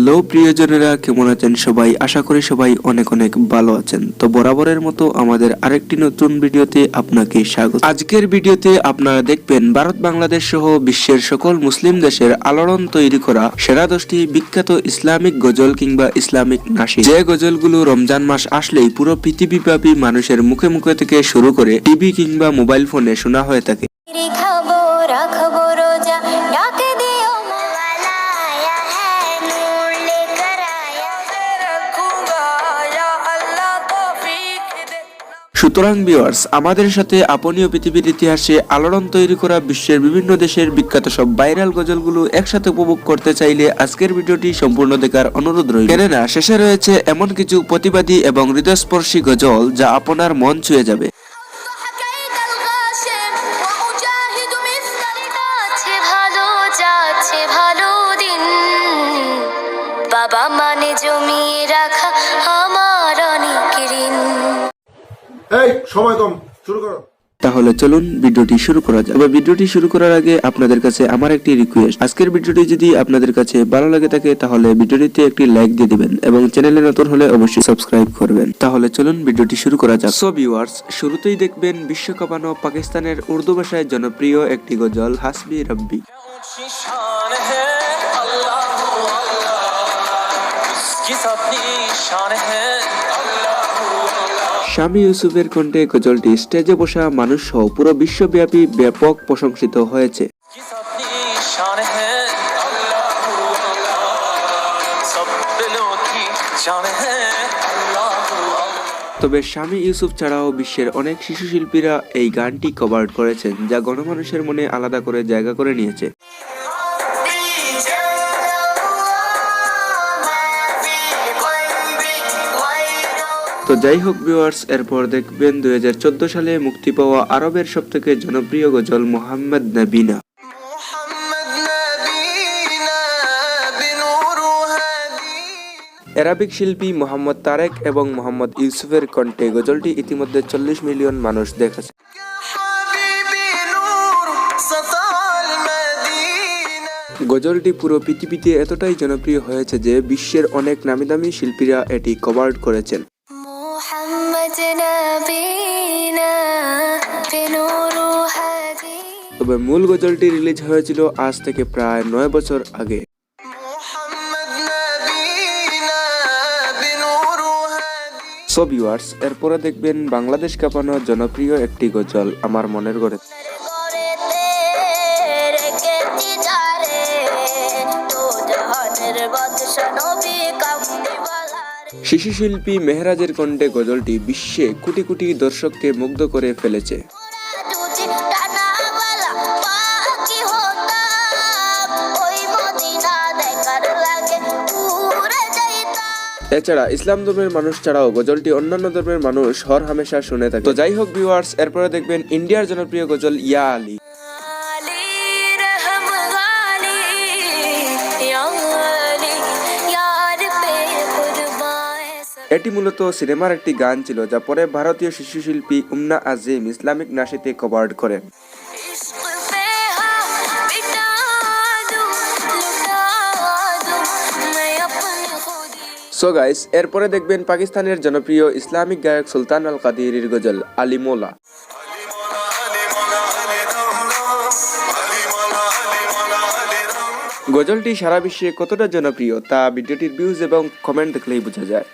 Hello প্রিয়জনেরা, কেমন আছেন সবাই? আশা করি সবাই অনেক অনেক ভালো আছেন। তো বরাবরের মতো আমাদের আরেকটি নতুন ভিডিওতে আপনাকে স্বাগত। আজকের ভিডিওতে আপনারা দেখবেন ভারত, বাংলাদেশ সহ বিশ্বের সকল মুসলিম দেশের আলোড়ন তৈরি করা সেরা 10টি বিখ্যাত ইসলামিক গজল কিংবা ইসলামিক নাশিদ, যে গজলগুলো রমজান মাস আসলেই পুরো পৃথিবীব্যাপী মানুষের মুখে মুখে থেকে শুরু করে টিভি কিংবা মোবাইল ফোনে শোনা হয়ে থাকে। সুতরাং ভিউয়ার্স, আমাদের সাথে আপনিও পৃথিবীর ইতিহাসে আলোড়ন তৈরি করা বিশ্বের বিভিন্ন দেশের বিখ্যাত সব ভাইরাল গজলগুলো একসাথে উপভোগ করতে চাইলে আজকের ভিডিওটি সম্পূর্ণ দেখার অনুরোধ রইল। কেননা শেষে রয়েছে এমন কিছু প্রতিবাদী এবং হৃদয়স্পর্শী গজল যা আপনার মন ছুঁয়ে যাবে। বাবা মানে জমিয়ে রাখা আমার অনেক ঋণ। এই সময় কম, শুরু করো। তাহলে চলুন ভিডিওটি শুরু করা যাক। তবে ভিডিওটি শুরু করার আগে আপনাদের কাছে আমার একটি রিকোয়েস্ট, আজকের ভিডিওটি যদি আপনাদের কাছে ভালো লাগে থাকে তাহলে ভিডিওটিতে একটি লাইক দিয়ে দিবেন এবং চ্যানেলে নতুন হলে অবশ্যই সাবস্ক্রাইব করবেন। তাহলে চলুন ভিডিওটি শুরু করা যাক। সো ভিউয়ার্স, শুরুতেই দেখবেন বিশ্বকাপানো পাকিস্তানের উর্দু ভাষায় জনপ্রিয় একটি গজল হাসবি রব্বি। শামী ইউসুফের কণ্ঠে গজলটি স্টেজে বসা মানুষ সহ পুরো বিশ্বব্যাপী ব্যাপক প্রশংসিত হয়েছে। তবে শামী ইউসুফ ছাড়াও বিশ্বের অনেক শিশু শিল্পীরা এই গানটি কভার করেছেন, যা গণমানুষের মনে আলাদা করে জায়গা করে নিয়েছে। তো যাই হোক ভিউয়ার্স, এরপর দেখবেন 2014 সালে মুক্তি পাওয়া আরবের সবথেকে জনপ্রিয় গজল মোহাম্মদ নবীনা। আরবিক শিল্পী মোহাম্মদ তারেক এবং মোহাম্মদ ইউসুফের কণ্ঠে গজলটি ইতিমধ্যে 40 মিলিয়ন মানুষ দেখেছে। গজলটি পুরো পৃথিবীতে এতটাই জনপ্রিয় হয়েছে যে বিশ্বের অনেক নামিদামি শিল্পীরা এটি কভার করেছেন। তবে মূল গজলটি রিলিজ হয়েছিল আজ থেকে প্রায় 9 বছর আগে। সো ভিউয়ার্স, এরপরে দেখবেন বাংলাদেশ কাঁপানো জনপ্রিয় একটি গজল আমার মনের ঘরে। শিশু শিল্পী মেহরাজের কণ্ঠে গজলটি বিশ্বে কোটি কোটি দর্শককে মুগ্ধ করে ফেলেছে। এছাড়া ইসলাম ধর্মের মানুষ ছাড়াও গজলটি অন্যান্য ধর্মের মানুষ হর হামেশা শুনে থাকে। তো যাই হোক ভিউয়ার্স, এরপরে দেখবেন ইন্ডিয়ার জনপ্রিয় গজল ইয়া আলী। এটি মূলত সিনেমার একটি গান ছিল, যা পরে ভারতীয় শিশু শিল্পী উমনা আজিম ইসলামিক নাশিদে কভার করেন। সো গাইস, এরপরে দেখবেন পাকিস্তানের জনপ্রিয় ইসলামিক গায়ক সুলতান আল কাদিরির গজল আলী মোলা। গজলটি সারা বিশ্বে কতটা জনপ্রিয় তা ভিডিওটির ভিউজ এবং কমেন্ট দেখলেই বোঝা যায়।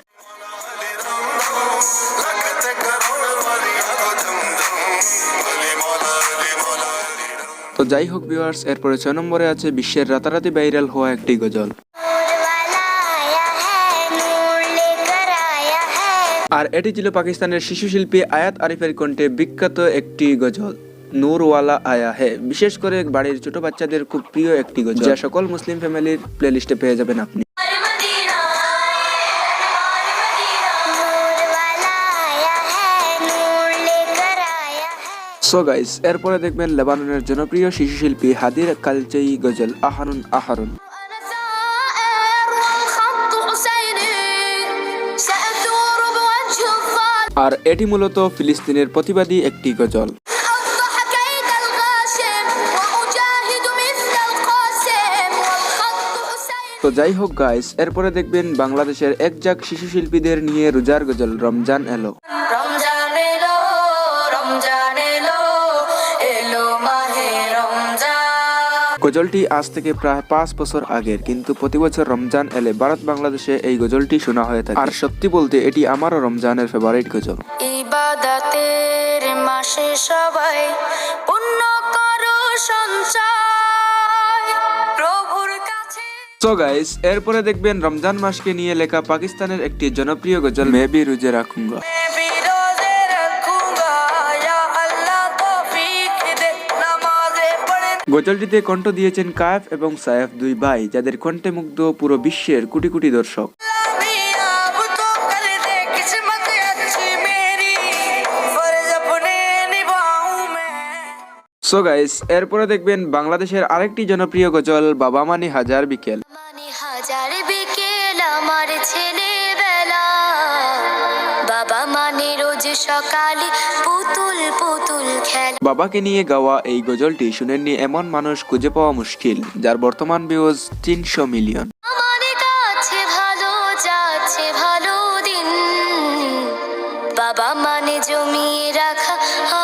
তো যাই হোক ভিউয়ার্স, এরপরে 6 নম্বরে আছে বিশ্বের রাতারাতি ভাইরাল হওয়া একটি গজল। আর এটি ছিল পাকিস্তানের শিশু শিল্পী আয়াত আরিফের কণ্ঠে বিখ্যাত একটি গজল নূরওয়ালা আয়া হে। বিশেষ করে বাড়ির ছোট বাচ্চাদের খুব প্রিয় একটি গজল, যা সকল মুসলিম ফ্যামিলির প্লেলিস্টে পেয়ে যাবেন আপনি। সো গাইস, এরপরে দেখবেন লেবাননের জনপ্রিয় শিশু শিল্পী হাদির কালচাই গজল আহারুন আহারুন। আর এটি মূলত ফিলিস্তিনের প্রতিবাদী একটি গজল। তো যাই হোক গাইস, এরপরে দেখবেন বাংলাদেশের একজাক শিশু শিল্পীদের নিয়ে রোজার গজল রমজান এলো। রমজান এলো, রমজান এলো, এলো মাহে রমজান। গজলটি আজ থেকে প্রায় 5 বছর আগের, কিন্তু প্রতি বছর রমজান এলে ভারত বাংলাদেশে এই গজলটি শোনা হয়ে থাকে। আর সত্যি বলতে এটি আমারও রমজানের ফেভারিট গজল। ইবাদতের মাসে সবাই পুণ্য করো সঞ্চয় প্রভুর কাছে। সো গাইস, এরপরে দেখবেন রমজান মাসকে নিয়ে লেখা পাকিস্তানের একটি জনপ্রিয় গজল মে ভি রোজে রাখুঙ্গা। मैं भी रोजे रखूंगा, या अल्लाह तौफीक दे नमाज़े पढ़े। গজলটিতে কণ্ঠ দিয়েছেন কায়েফ এবং সায়েফ, দুই ভাই যাদের কণ্ঠে মুগ্ধ পুরো বিশ্বের কোটি কোটি দর্শক। मियां अब तो कर दे किस्मत अच्छी मेरी, फर्ज अपने निभाऊं मैं। সো গাইস, এরপরে দেখবেন বাংলাদেশের আরেকটি জনপ্রিয় গজল বাবা মানে হাজার বিকেল। মানে হাজার বিকেল আমার ছেলেবেলা, বাবা মানে রোজ সকালে পুতুল পুতুল খেলা। বাবাকে নিয়ে গাওয়া এই গজলটি শুনেননি এমন মানুষ খুঁজে পাওয়া মুশকিল, যার বর্তমান ভিউজ 300 মিলিয়ন। আমার কাছে ভালো যাচ্ছে ভালো দিন, বাবা মানে জমিয়ে রাখা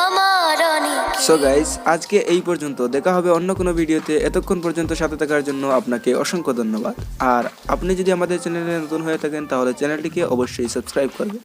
আমার অনেক। সো গাইস, আজকে এই পর্যন্ত, দেখা হবে অন্য কোনো ভিডিওতে। এতক্ষণ পর্যন্ত সাথে থাকার জন্য আপনাকে অসংখ্য ধন্যবাদ। আর আপনি যদি আমাদের চ্যানেলে নতুন হয়ে থাকেন তাহলে চ্যানেলটিকে অবশ্যই সাবস্ক্রাইব করবেন।